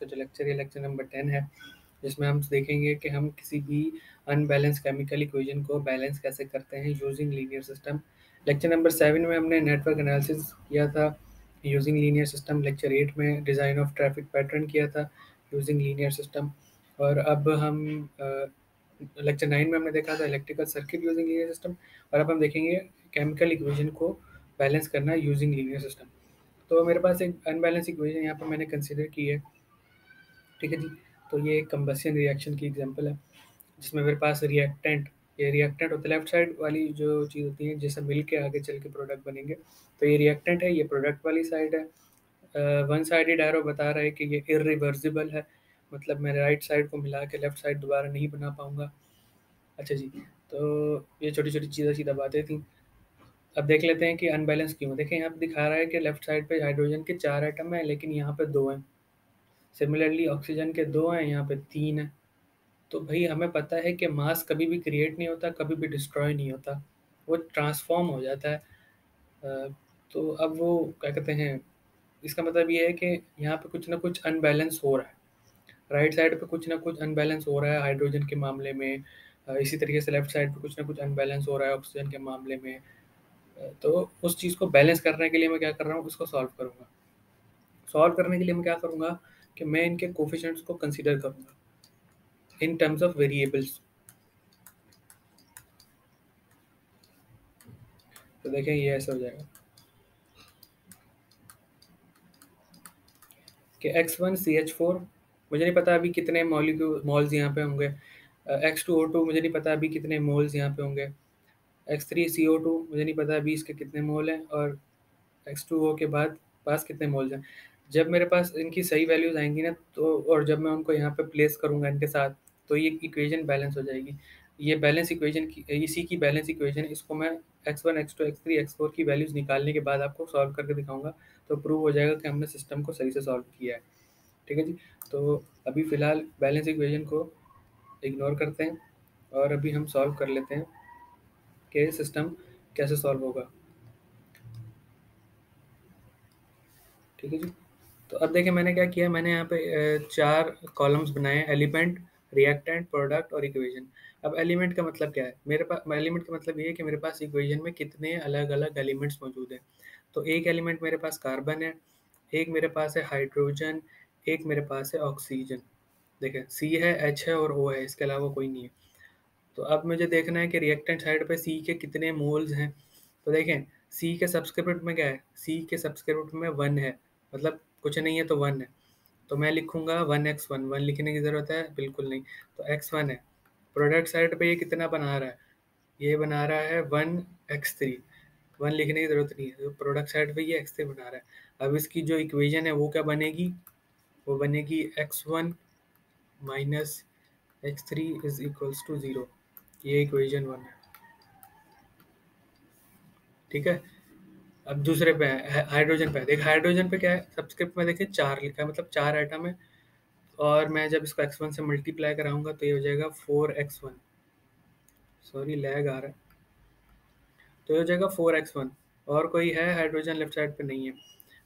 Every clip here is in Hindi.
तो जो लेक्चर है लेक्चर नंबर 10 है, जिसमें हम देखेंगे कि हम किसी भी अनबैलेंस केमिकल इक्वेशन को बैलेंस कैसे करते हैं using linear system. Lecture number 7 में हमने नेटवर्क एनालिसिस किया था यूजिंग लीनियर सिस्टम। लेक्चर 8 में डिज़ाइन ऑफ ट्रैफिक पैटर्न किया था यूजिंग लीनियर सिस्टम। और अब हम लेक्चर 9 में हमने देखा था electrical circuit using linear system. और अब हम देखेंगे केमिकल इक्वेशन को बैलेंस करना यूजिंग लीनियर सिस्टम। तो मेरे पास एक अनबैलेंस इक्वेशन यहाँ पर मैंने कंसिडर की है, ठीक है जी। तो ये एक कंबशन रिएक्शन की एग्जांपल है, जिसमें मेरे पास रिएक्टेंट, ये रिएक्टेंट होता है लेफ्ट साइड वाली जो चीज़ होती है जिससे मिल के आगे चल के प्रोडक्ट बनेंगे। तो ये रिएक्टेंट है, ये प्रोडक्ट वाली साइड है। वन साइडेड एरो बता रहा है कि ये इरिवर्सिबल है, मतलब मैं राइट साइड को मिला के लेफ्ट साइड दोबारा नहीं बना पाऊंगा। अच्छा जी, तो ये छोटी छोटी चीज़ें सीधा बातें थी। अब देख लेते हैं कि अनबैलेंस क्यों। देखें यहाँ पे दिखा रहा है कि लेफ्ट साइड पे हाइड्रोजन के 4 एटम हैं, लेकिन यहाँ पे 2 हैं। सिमिलरली ऑक्सीजन के 2 हैं, यहाँ पे 3 हैं। तो भाई हमें पता है कि मास कभी भी क्रिएट नहीं होता, कभी भी डिस्ट्रॉय नहीं होता, वो ट्रांसफॉर्म हो जाता है। अ, तो अब वो क्या कहते हैं, इसका मतलब ये है कि यहाँ पे कुछ ना कुछ अनबैलेंस हो रहा है। राइट साइड पे कुछ ना कुछ अनबैलेंस हो रहा है हाइड्रोजन के मामले में। इसी तरीके से लेफ्ट साइड पे कुछ ना कुछ अनबैलेंस हो रहा है ऑक्सीजन के मामले में। तो उस चीज़ को बैलेंस करने के लिए मैं क्या कर रहा हूँ, उसको सॉल्व करूँगा। सॉल्व करने के लिए मैं क्या करूँगा कि मैं इनके कोफिशिएंट्स को कंसीडर करूँगा इन टर्म्स ऑफ वेरिएबल्स। तो देखें ये ऐसा हो जाएगा कि X1CH4, मुझे नहीं पता अभी कितने मॉल्स यहाँ पे होंगे। X2O2 मुझे नहीं पता अभी कितने मोल्स यहाँ पे होंगे। X3CO2 मुझे नहीं पता अभी इसके कितने मोल हैं, और X2O के बाद पास कितने मोल्स हैं। जब मेरे पास इनकी सही वैल्यूज आएंगी ना, तो और जब मैं उनको यहाँ पे प्लेस करूँगा इनके साथ, तो ये इक्वेशन बैलेंस हो जाएगी। ये बैलेंस इक्वेशन की, इसी की बैलेंस इक्वेशन, इसको मैं X1 X2 X3 X4 की वैल्यूज निकालने के बाद आपको सॉल्व करके दिखाऊंगा। तो प्रूव हो जाएगा कि हमने सिस्टम को सही से सॉल्व किया है, ठीक है जी। तो अभी फ़िलहाल बैलेंस इक्वेशन को इग्नोर करते हैं और अभी हम सॉल्व कर लेते हैं कि सिस्टम कैसे सॉल्व होगा, ठीक है जी। तो अब देखिए मैंने क्या किया, मैंने यहाँ पे 4 कॉलम्स बनाए हैं, एलिमेंट, रिएक्टेंट, प्रोडक्ट और इक्वेशन। अब एलिमेंट का मतलब क्या है, मेरे पास एलिमेंट का मतलब ये है कि मेरे पास इक्वेशन में कितने अलग अलग एलिमेंट्स मौजूद हैं। तो एक एलिमेंट मेरे पास कार्बन है, एक मेरे पास है हाइड्रोजन, एक मेरे पास है ऑक्सीजन। देखें सी है, एच है और ओ है, इसके अलावा कोई नहीं है। तो अब मुझे देखना है कि रिएक्टेंट साइड पे सी के कितने मोल्स हैं। तो देखें सी के सब्सक्रिप्ट में क्या है, सी के सब्सक्रिप्ट में 1 है, मतलब कुछ नहीं है तो 1 है। तो मैं लिखूंगा 1x1, 1 लिखने की ज़रूरत है बिल्कुल नहीं। तो x1 है। प्रोडक्ट साइड पे ये कितना बना रहा है, ये बना रहा है 1x3, 1 लिखने की ज़रूरत नहीं है। तो प्रोडक्ट साइड पे ये x3 बना रहा है। अब इसकी जो इक्वेशन है वो क्या बनेगी, वो बनेगी x1 minus x3 is equals to 0। ये इक्वेशन 1 है, ठीक है। अब दूसरे पे है हाइड्रोजन पे, देख हाइड्रोजन पे क्या है, सब्सक्रिप्ट में देखिए 4 लिखा है, मतलब 4 आइटम है। और मैं जब इसको x1 से मल्टीप्लाई कराऊंगा तो ये हो जाएगा 4x1। सॉरी लैग आ रहा है। तो ये हो जाएगा 4x1। और कोई है हाइड्रोजन लेफ्ट साइड पे नहीं है।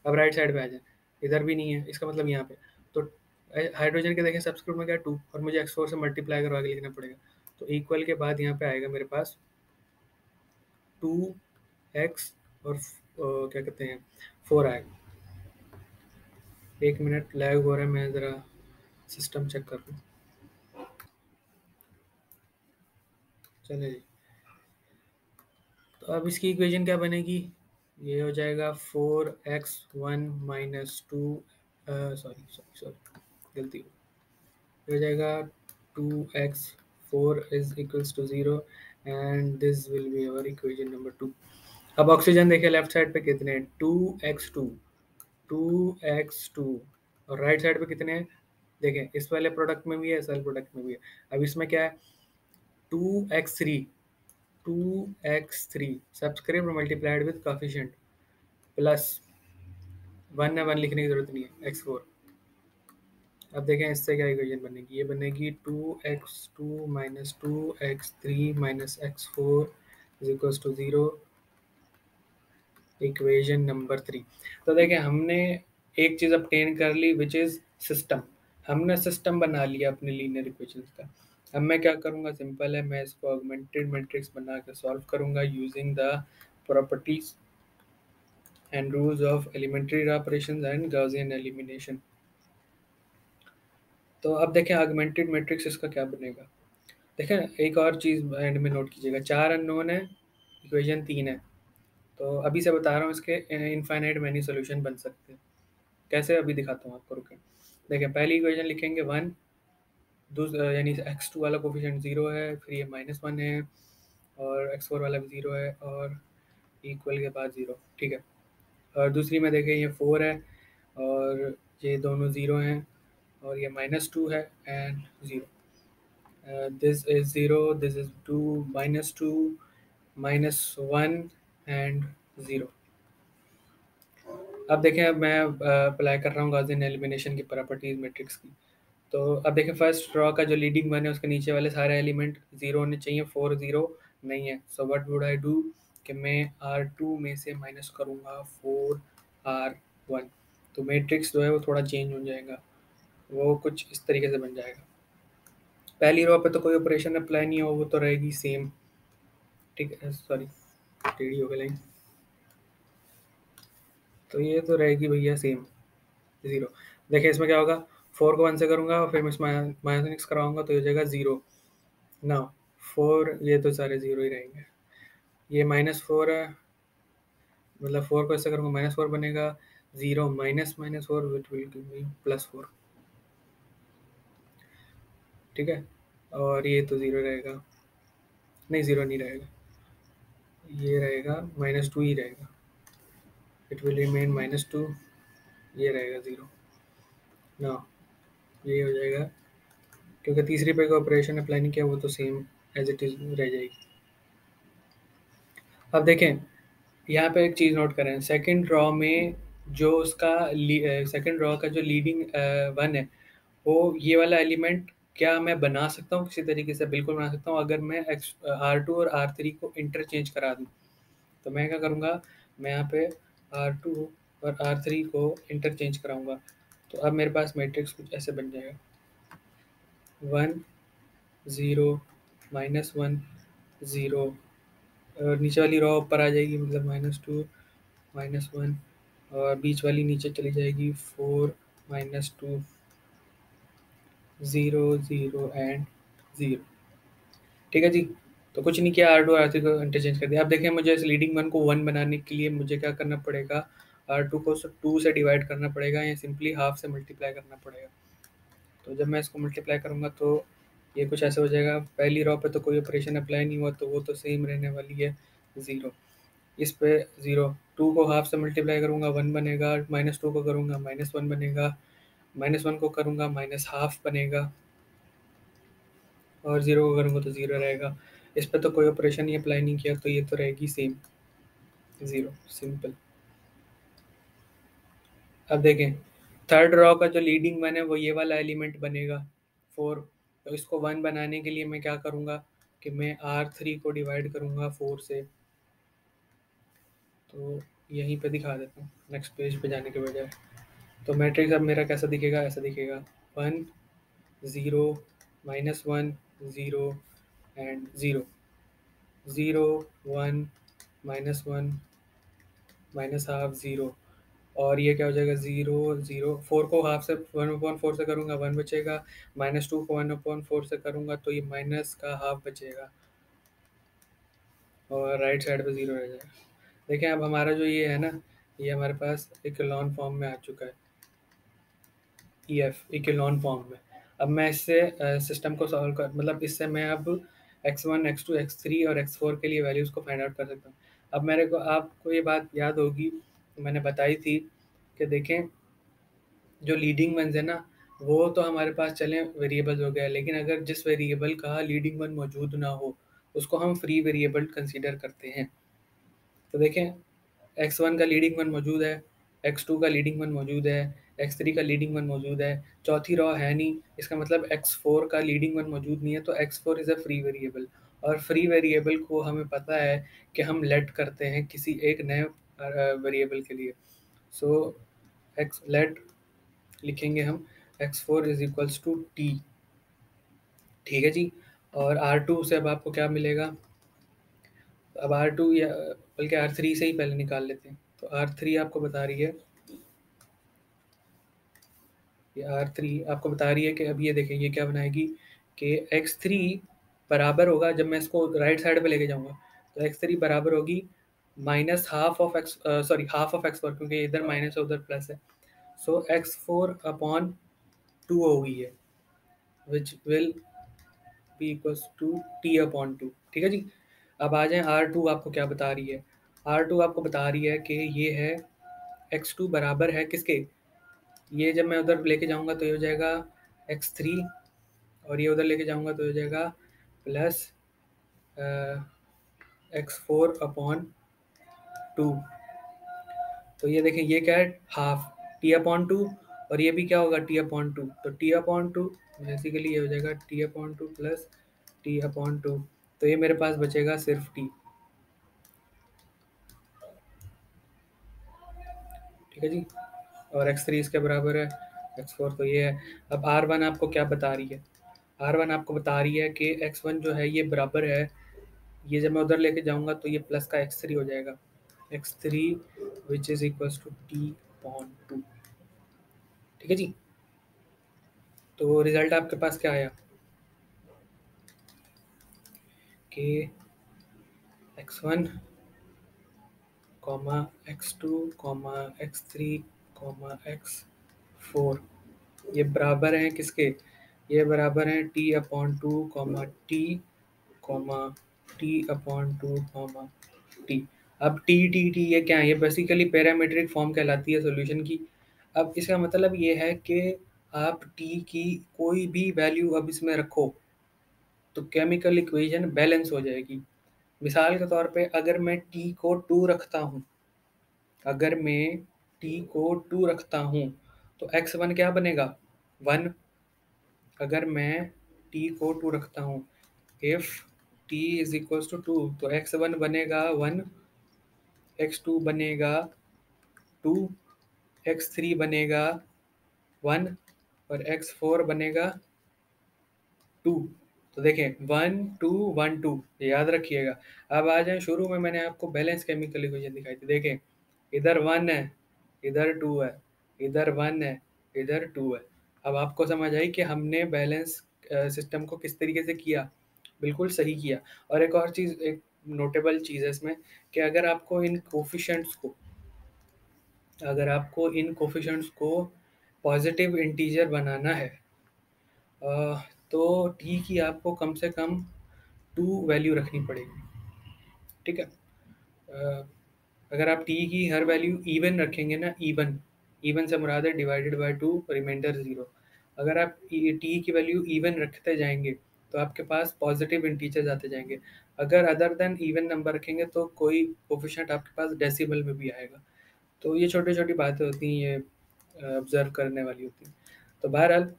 अब राइट साइड पे आ जाए, इधर भी नहीं है, इसका मतलब यहाँ पे। तो हाइड्रोजन के देखें सब्सक्रिप्ट में क्या 2, और मुझे x4 से मल्टीप्लाई करवा के लिखना पड़ेगा। तो इक्वल के बाद यहाँ पे आएगा मेरे पास 2x और क्या कहते हैं 4 आएगा। 1 मिनट लैग हो रहा है, मैं ज़रा सिस्टम चेक कर लूँ। चलिए जी, तो अब इसकी इक्वेशन क्या बनेगी, ये हो जाएगा 4x1 minus 2, sorry sorry sorry गलती हो जाएगा 2x4 is equals to 0 and this will be our equation number 2। अब ऑक्सीजन देखिए लेफ्ट साइड पे कितने हैं, 2x2, 2x2, और राइट साइड पे कितने हैं, देखें इस वाले प्रोडक्ट में भी है, इस वाले प्रोडक्ट में भी है। अब इसमें क्या है 2x3, 2x3 subscript multiplied with coefficient plus 1 है, 1 लिखने की जरूरत नहीं है, x4। अब देखें इससे क्या इक्वेशन बनेगी, ये बनेगी 2x2 minus 2x3 minus x4 is equals to 0, equation number 3। तो देखें हमने एक चीज़ obtain कर ली विच इज़ सिस्टम। हमने सिस्टम बना लिया अपने लीनियर इक्वेशंस का। अब मैं क्या करूँगा, सिंपल है, मैं इसको ऑगमेंटेड मैट्रिक्स बना के सॉल्व करूँगा using the properties and rules of elementary operations and Gaussian elimination. तो अब देखें ऑगमेंटेड मैट्रिक्स इसका क्या बनेगा। देखें एक और चीज़ एंड में नोट कीजिएगा, 4 अननोन है, इक्वेशन 3 है। तो अभी से बता रहा हूँ इसके इनफाइनाइट मैनी सोल्यूशन बन सकते हैं। कैसे, अभी दिखाता हूँ आपको, रुकें। देखिए पहली इक्वेशन लिखेंगे 1, यानी x2 वाला कोफिशिएंट 0 है, फिर ये -1 है, और x4 वाला भी 0 है, और इक्वल के बाद 0, ठीक है। और दूसरी में देखें ये 4 है, और ये दोनों 0 हैं, और ये -2 है and 0। This is 0, this is 2, -2, -1 and 0। अब देखें, अब मैं अप्लाई कर रहा हूँ गॉसियन एलिमिनेशन की प्रॉपर्टीज मैट्रिक्स की। तो अब देखें फर्स्ट रो का जो लीडिंग वन है उसके नीचे वाले सारे एलिमेंट 0 होने चाहिए, 4 0 नहीं है। So what would I do कि मैं R2 में से माइनस करूँगा 4R1। तो मैट्रिक्स जो है वो थोड़ा चेंज हो जाएगा, वो कुछ इस तरीके से बन जाएगा। पहली रो पे तो कोई ऑपरेशन अप्लाई नहीं हो, वो तो रहेगी सेम, ठीक है। सॉरी, टेढ़ी हो गई लाइन। तो ये तो रहेगी भैया सेम, 0। देखिए इसमें क्या होगा, 4 को 1 से करूँगा और फिर मैं इसमें माइनस कराऊंगा तो ये हो जाएगा 0 ना। 4, ये तो सारे 0 ही रहेंगे। ये -4 है, मतलब 4 को ऐसे करूँगा -4 बनेगा, 0 -4 विच विल गिव मी +4, ठीक है। और ये तो 0 रहेगा, नहीं 0 नहीं रहेगा, ये रहेगा -2 ही रहेगा, इट विल रिमेन -2, ये रहेगा 0 ना। ये हो जाएगा, क्योंकि तीसरी पे का ऑपरेशन अप्लाई नहीं किया, वो तो सेम एज इट इज रह जाएगी। अब देखें यहाँ पे एक चीज़ नोट करें, सेकंड रॉ में जो उसका सेकंड रॉ का जो लीडिंग वन है, वो ये वाला एलिमेंट क्या मैं बना सकता हूँ किसी तरीके से? बिल्कुल बना सकता हूँ, अगर मैं R2 और R3 को इंटरचेंज करा दूँ। तो मैं क्या करूँगा, मैं यहाँ पे R2 और R3 को इंटरचेंज कराऊँगा। तो अब मेरे पास मैट्रिक्स कुछ ऐसे बन जाएगा, 1 0 -1 0, और नीचे वाली रॉ ऊपर आ जाएगी, मतलब -2 -1, और बीच वाली नीचे चली जाएगी, 4 -2 0 0 एंड 0, ठीक है जी। तो कुछ नहीं किया, R2 और R3 को इंटरचेंज कर दिया। अब देखें मुझे इस लीडिंग वन को 1 बनाने के लिए मुझे क्या करना पड़ेगा, R2 को 2 से डिवाइड करना पड़ेगा, या सिंपली हाफ से मल्टीप्लाई करना पड़ेगा। तो जब मैं इसको मल्टीप्लाई करूँगा तो ये कुछ ऐसा हो जाएगा, पहली रॉ पे तो कोई ऑपरेशन अप्लाई नहीं हुआ तो वो तो सेम रहने वाली है, 0। इस पे 0, 2 को हाफ से मल्टीप्लाई करूँगा 1 बनेगा, -2 को करूँगा -1 बनेगा, -1 को करूँगा माइनस हाफ बनेगा, और 0 को करूँगा तो 0 रहेगा। इस पे तो कोई ऑपरेशन ही अप्लाई नहीं किया, तो ये तो रहेगी सेम, 0, सिंपल। अब देखें थर्ड रॉ का जो लीडिंग वन है वो ये वाला एलिमेंट बनेगा, 4। तो इसको 1 बनाने के लिए मैं क्या करूँगा कि मैं R3 को डिवाइड करूँगा 4 से। तो यहीं पे दिखा देता हूँ नेक्स्ट पेज पे जाने के बजाय। तो मैट्रिक्स अब मेरा कैसा दिखेगा, ऐसा दिखेगा, 1 0 -1 0 एंड 0 0 1 -1 -हाफ 0, और ये क्या हो जाएगा, 0 0, 4 को हाफ से 1/4 से करूँगा 1 बचेगा, -2 को 1/4 से करूँगा तो ये माइनस का हाफ बचेगा, और राइट साइड पे 0 रह जाएगा। देखें अब हमारा जो ये है ना, ये हमारे पास इकोलॉन फॉर्म में आ चुका है, EF इकोलॉन फॉर्म में। अब मैं इससे सिस्टम को सॉल्व कर, मतलब इससे मैं अब x1 x2 x3 और x4 के लिए वैल्यूज़ को फाइंड आउट कर सकता हूँ। अब मेरे को, आपको ये बात याद होगी, मैंने बताई थी कि देखें जो लीडिंग वंस है ना, वो तो हमारे पास चलें वेरिएबल हो गया, लेकिन अगर जिस वेरिएबल का लीडिंग वन मौजूद ना हो उसको हम फ्री वेरिएबल कंसीडर करते हैं। तो देखें x1 का लीडिंग वन मौजूद है, x2 का लीडिंग वन मौजूद है, x3 का लीडिंग वन मौजूद है, चौथी रॉ है नहीं, इसका मतलब x4 का लीडिंग वन मौजूद नहीं है, तो x4 is a free variable. और फ्री वेरिएबल को हमें पता है कि हम लेट करते हैं किसी एक नए वेरिएबल के लिए। सो एक्स लेट लिखेंगे हम x4 is equals to T. ठीक है जी। और R2 से अब आपको क्या मिलेगा? अब R2 या बल्कि R3 से ही पहले निकाल लेते हैं। तो R3 आपको बता रही है, ये R3 आपको बता रही है कि अब ये देखें ये क्या बनाएगी कि x3 बराबर होगा, जब मैं इसको राइट साइड पे लेके जाऊंगा तो x3 बराबर होगी minus half of x, sorry half of x4, क्योंकि इधर माइनस है उधर प्लस है। सो x4 अपॉन 2 होगी ये, which will be equals to T upon 2। ठीक है जी। अब आ जाए R2 आपको क्या बता रही है? R2 आपको बता रही है कि ये है x2 बराबर है किसके? ये जब मैं उधर लेके जाऊंगा तो ये हो जाएगा x3, और ये उधर लेके जाऊंगा तो हो जाएगा प्लस x4 अपॉन 2। तो ये देखें ये क्या है, हाफ टी अपॉन 2, और ये भी क्या होगा टी अपॉन 2। तो टी अपॉन 2 बेसिकली ये हो जाएगा T upon 2 plus T upon 2। तो ये मेरे पास बचेगा सिर्फ टी। ठीक है जी। और x3 इसके बराबर है, x4 तो ये है। अब R1 आपको क्या बता रही है? R1 आपको बता रही है कि x1 जो है ये बराबर है, ये जब मैं उधर लेके जाऊंगा तो ये प्लस का x3 हो जाएगा, x3 which is equals to T upon 2। ठीक है जी। तो रिजल्ट आपके पास क्या आया कि x1 comma x2 comma x3 comma x4 ये बराबर हैं किसके? ये बराबर हैं T upon 2 comma T comma T upon 2 comma T. अब टी टी टी ये क्या है? ये बेसिकली पैरामीट्रिक फॉर्म कहलाती है सॉल्यूशन की। अब इसका मतलब ये है कि आप टी की कोई भी वैल्यू अब इसमें रखो तो केमिकल इक्वेशन बैलेंस हो जाएगी। मिसाल के तौर पे अगर मैं टी को 2 रखता हूँ, अगर मैं टी को 2 रखता हूँ तो x1 क्या बनेगा? 1। अगर मैं टी को 2 रखता हूँ, if T is equals to 2, तो x1 बनेगा 1, x2 बनेगा 2, x3 बनेगा 1 और x4 बनेगा 2। तो देखें 1 2 1 2, याद रखिएगा। अब आ जाए शुरू में मैंने आपको बैलेंस केमिकल इक्वेशन दिखाई थी, देखें इधर 1 है, इधर 2 है, इधर 1 है, इधर 2 है। अब आपको समझ आई कि हमने बैलेंस सिस्टम को किस तरीके से किया, बिल्कुल सही किया। और एक और चीज़, एक नोटेबल चीज़ है इसमें कि अगर आपको इन कोफिशेंट्स को पॉजिटिव इंटीजर बनाना है, तो टी की आपको कम से कम 2 वैल्यू रखनी पड़ेगी। ठीक है। अ, अगर आप टी की हर वैल्यू इवन रखेंगे ना, इवन इवन से मुराद है डिवाइडेड बाय 2 रिमाइंडर 0। अगर आप टी की वैल्यू इवन रखते जाएंगे तो आपके पास पॉजिटिव इंटीजर्स आते जाएंगे। अगर अदर देन इवन नंबर रखेंगे तो कोई कोफिशिएंट आपके पास डेसिमल में भी आएगा। तो ये छोटी छोटी बातें होती हैं, ये ऑब्जर्व करने वाली होती हैं। तो बहरहाल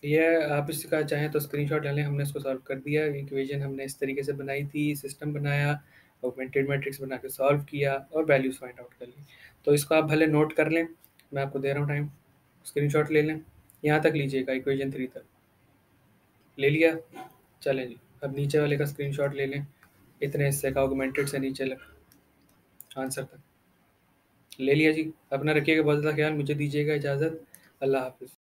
ये आप इसका चाहें तो स्क्रीनशॉट ले लें, हमने इसको सॉल्व कर दिया। इक्वेशन हमने इस तरीके से बनाई थी, सिस्टम बनाया, ऑगमेंटेड मैट्रिक्स बना के सॉल्व किया और वैल्यूज फाइंड आउट कर ली। तो इसको आप भले नोट कर लें, मैं आपको दे रहा हूँ टाइम, स्क्रीनशॉट ले लें, यहाँ तक लीजिएगा, इक्वेशन 3 तक ले लिया। चलें जी, अब नीचे वाले का स्क्रीनशॉट ले लें, इतने हिस्से का ऑगमेंटेड से नीचे आंसर तक ले लिया जी। अपना रखिएगा बहुत ज़्यादा ख्याल, मुझे दीजिएगा इजाज़त। अल्लाह हाफिज़।